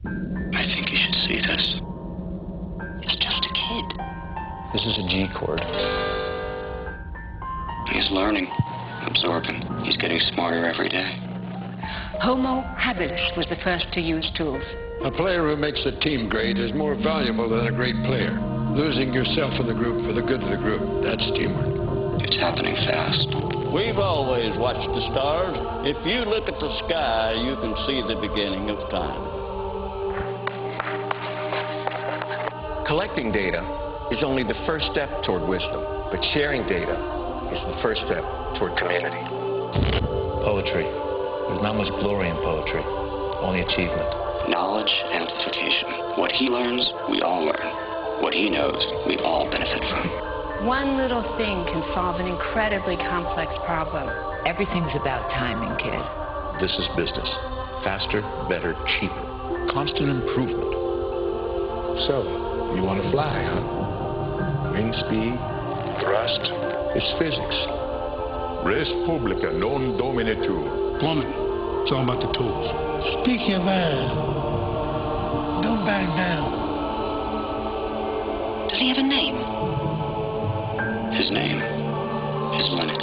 I think you should see this. He's just a kid. This is a G chord. He's learning, absorbing. He's getting smarter every day. Homo habilis was the first to use tools. A player who makes the team great is more valuable than a great player. Losing yourself in the group for the good of the group, that's teamwork. It's happening fast. We've always watched the stars. If you look at the sky, you can see the beginning of time. Collecting data is only the first step toward wisdom, but sharing data is the first step toward community. Poetry. There's not much glory in poetry, only achievement. Knowledge amplification. What he learns, we all learn. What he knows, we all benefit from. One little thing can solve an incredibly complex problem. Everything's about timing, kid. This is business. Faster, better, cheaper. Constant improvement. So, you want to fly, huh? Wind speed, thrust, it's physics. Res publica non domine tu. Woman, it's all about the tools. Speak your mind. Don't back down. Does he have a name? His name is Linux.